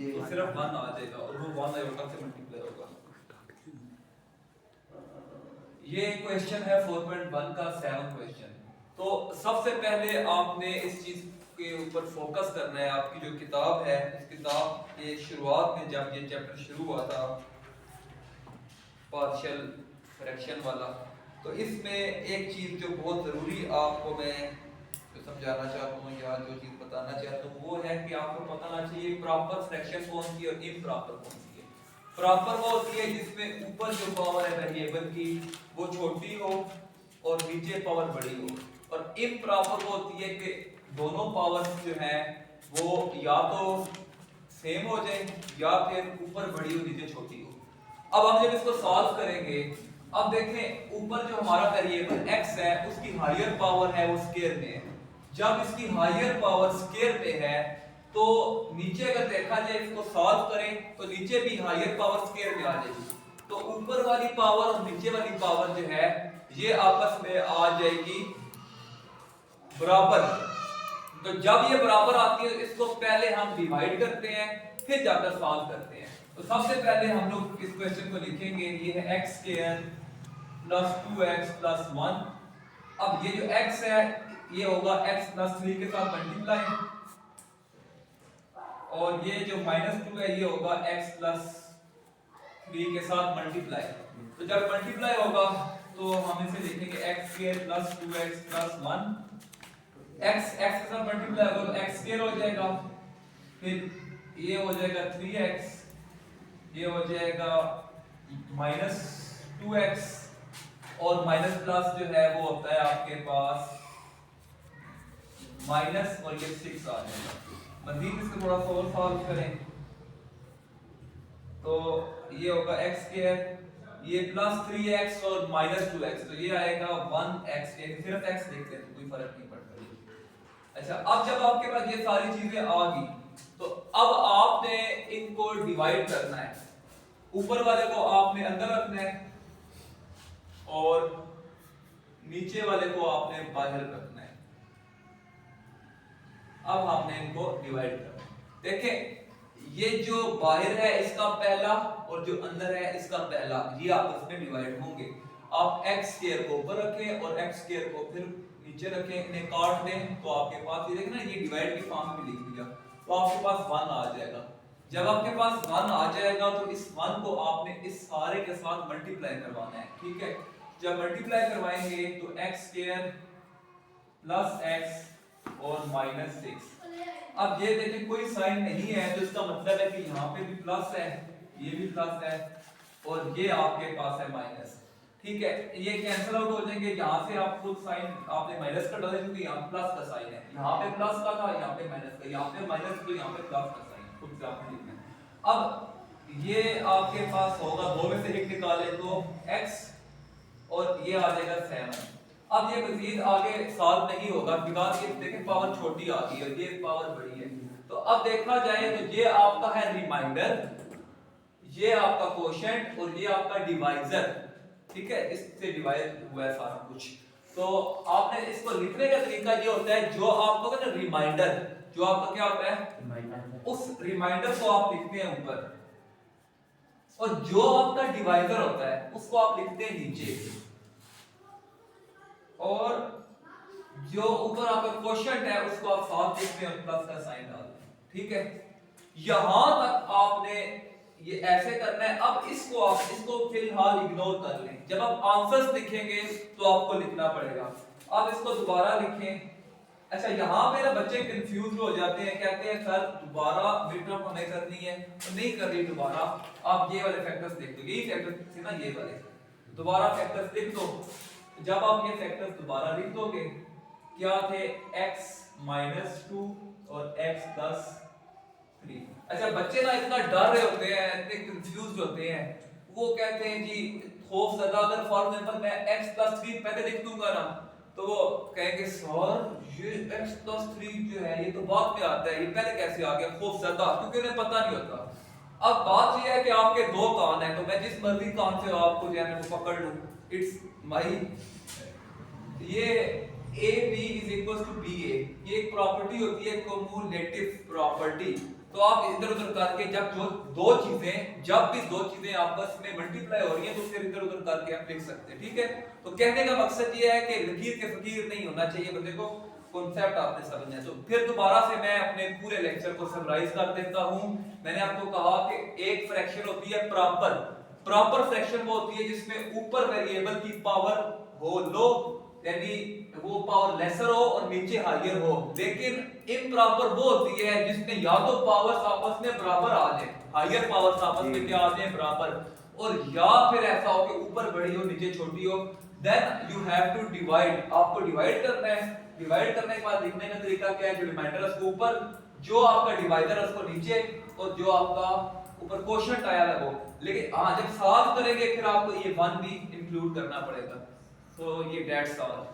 तो सिर्फ 1 आ जाएगा और वो 1 आयोटा से मल्टीप्लाई होगा। ये क्वेश्चन है 4.1 का 7 क्वेश्चन। तो सबसे पहले आपने इस चीज के ऊपर फोकस करना है। आपकी जो किताब है, इस किताब के शुरुआत में जब ये चैप्टर शुरू हुआ था पार्शियल फ्रैक्शन वाला, तो इसमें एक चीज जो बहुत जरूरी आपको मैं जो समझाना चाहता हूँ या जो चीज बताना चाहता हूँ वो है कि आपको पता होना चाहिए प्रॉपर फ्रैक्शन कौन सी और इम्प्रॉपर कौन सी है। प्रॉपर वो होती है जिसमें ऊपर जो पावर है वेरिएबल की वो छोटी हो और नीचे पावर बड़ी हो, और इम्प्रॉपर वो होती है कि दोनों पावर्स जो है वो या तो सेम हो जाए या फिर ऊपर बड़ी हो नीचे छोटी हो। अब हम जब इसको सॉल्व करेंगे, अब देखें ऊपर जो हमारा वेरिएबल x है उसकी हायर पावर है वो स्क्वायर में है। जब इसकी हायर पावर स्क्वायर में है तो नीचे अगर देखा जाए इसको सॉल्व करें तो नीचे भी हायर पावर स्क्वायर में आ जाएगी, तो ऊपर वाली पावर और नीचे वाली पावर जो है ये आपस में आ जाएगी बराबर। तो जब ये बराबर आती है तो इसको पहले हम डिवाइड करते हैं फिर जाकर सॉल्व करते हैं। तो सबसे पहले हम लोग इस क्वेश्चन को लिखेंगे, ये है x square plus 2x plus 1। अब ये जो x है ये होगा x प्लस 3 के साथ मल्टीप्लाई, और ये जो -2 है ये होगा x प्लस 3 के साथ मल्टीप्लाई। तो जब मल्टीप्लाई होगा तो हम इसे लिखेंगे x square plus 2x plus 1। x के साथ मल्टीप्लाई होगा तो x स्क्वायर हो जाएगा, फिर ये हो जाएगा 3x, ये हो जाएगा -2x, और माइनस प्लस जो है वो होता है आपके पास माइनस, और ये 6 आ जाएगा। मजीद इसको थोड़ा सा और सॉल्व करें तो ये होगा x स्क्वायर, ये प्लस 3x और -2x, तो ये आएगा 1x। सिर्फ x देख लेते कोई फर्क नहीं पड़ता। अच्छा, अब जब आपके पास ये सारी चीजें आ गई तो अब आपने इनको डिवाइड करना है। ऊपर वाले को आपने अंदर रखना है और नीचे वाले को आपने बाहर रखना है। अब हमने इनको डिवाइड करना है। देखें ये जो बाहर है इसका पहला और जो अंदर है इसका पहला, ये आपस में डिवाइड होंगे। आप x स्क्वायर को ऊपर रखें और x स्क्वायर को फिर नीचे रखें, इन्हें काट दें तो आपके पास ये देखना ये डिवाइड की फॉर्म में लिख दिया तो आपके पास 1 आ जाएगा। जब आपके पास 1 आ जाएगा तो इस 1 को आपने इस सारे के साथ मल्टीप्लाई करवाना है, ठीक है। जब मल्टीप्लाई करवाएंगे तो x स्क्वायर प्लस x और -6। अब ये देखिए कोई साइन नहीं है तो इसका मतलब है कि यहाँ पे भी प्लस है, ये भी प्लस है, और ये आपके पास है माइनस, ठीक है। ये कैंसिल आउट हो जाएंगे। यहाँ से आप खुद साइन आपने माइनस का डाला क्योंकि यहाँ प्लस का साइन है, यहाँ पे प्लस का था, यहाँ पे माइनस का, यहाँ पे माइनस तो यहाँ पे प्लस का साइन खुद से आपने लिखना है। अब ये आपके पास होगा, दो में से एक निकाले तो x और ये आ जाएगा 7। अब ये मजीद आगे सॉल्व नहीं होगा बिकॉज़ ये देखिए पावर छोटी आ गई है और ये पावर बड़ी है। तो अब देखा जाए तो ये आपका है रिमाइंडर, ये आपका कोशेंट और ये आपका डिवाइजर, ठीक है। इससे डिवाइड हुआ है सारा कुछ। तो आपने इसको लिखने का तरीका ये होता है, जो आपको ना रिमाइंडर, जो आपका क्या होता है उस रिमाइंडर को आप लिखते हैं ऊपर, और जो आपका डिवाइजर होता है उसको आप लिखते हैं नीचे, और जो ऊपर आपका क्वोशिएंट है उसको आप साथ लिखते हैं और प्लस का साइन डालते हैं, ठीक है। यहां तक आपने ये ऐसे करना है। अब इसको फिलहाल इग्नोर कर लें, जब आप आंसर्स लिखेंगे तो आपको लिखना पड़ेगा। अब इसको दोबारा लिखें। अच्छा, यहाँ पे ना बच्चे कंफ्यूज हो जाते हैं, कहते हैं सर दोबारा मिडटर्म हमें करनी है, तो नहीं करनी दोबारा। आप ये वाले फैक्टर्स लिख दो, यही फैक्टर्स थे ना ये वाले, दोबारा फैक्टर्स लिख दो। जब आप ये फैक्टर्स दोबारा लिख दोगे, क्या थे x -2 और x + 3। अच्छा, बच्चे ना इतना डर रहे होते हैं, इतने कंफ्यूज होते हैं, वो कहते हैं जी खौफ ज़दा, अगर फॉर एग्जांपल मैं x + 3 पहले लिख दूंगा ना तो वो कहेंगे सर ये x + 3 जो है ये तो बाद में आता है, ये पहले कैसे आ गया, खौफ ज़दा, क्योंकि उन्हें पता नहीं होता। अब बात ये है कि आपके दो कान हैं, तो मैं जिस मर्जी कान से आपको जो है मैं पकड़ लूं, इट्स माई, ये AB = BA, ये एक प्रॉपर्टी होती है, क्युमुलेटिव प्रॉपर्टी। तो आप इधर उधर करके जब जब भी दो चीजें आपस में मल्टीप्लाई हो रही हैं तो फिर इधर उधर करके आप लिख सकते हैं, ठीक है। तो कहने का मकसद ये है कि लकीर के फकीर नहीं होना चाहिए बंदे को, कॉन्सेप्ट आपने समझना है। तो फिर दोबारा से मैं अपने पूरे लेक्चर को समराइज कर देता हूं। मैंने आपको कहा कि एक फ्रैक्शन होती है प्रॉपर फ्रैक्शन वो होती है जिसमें ऊपर वेरिएबल की पावर हो लो, यानी वो पावर लेसर हो और नीचे हायर हो। लेकिन इम्प्रॉपर वो होती है जिसमें या तो पावर्स आपस में बराबर आ जाए, हायर पावर्स आपस में क्या आ जाए, बराबर, और या फिर ऐसा हो कि ऊपर बड़ी हो नीचे छोटी हो। Then you have to divide, आपको डिवाइड करना है। डिवाइड करने के बाद लिखने का तरीका क्या है, जो रिमाइंडर है उसको ऊपर, जो आपका डिवाइडर है उसको नीचे, और जो आपका ऊपर क्वोशंट आया है वो। लेकिन हाँ, जब सॉल्व करेंगे फिर आपको ये 1 भी इंक्लूड करना पड़ेगा। तो ये डेट्स ऑल।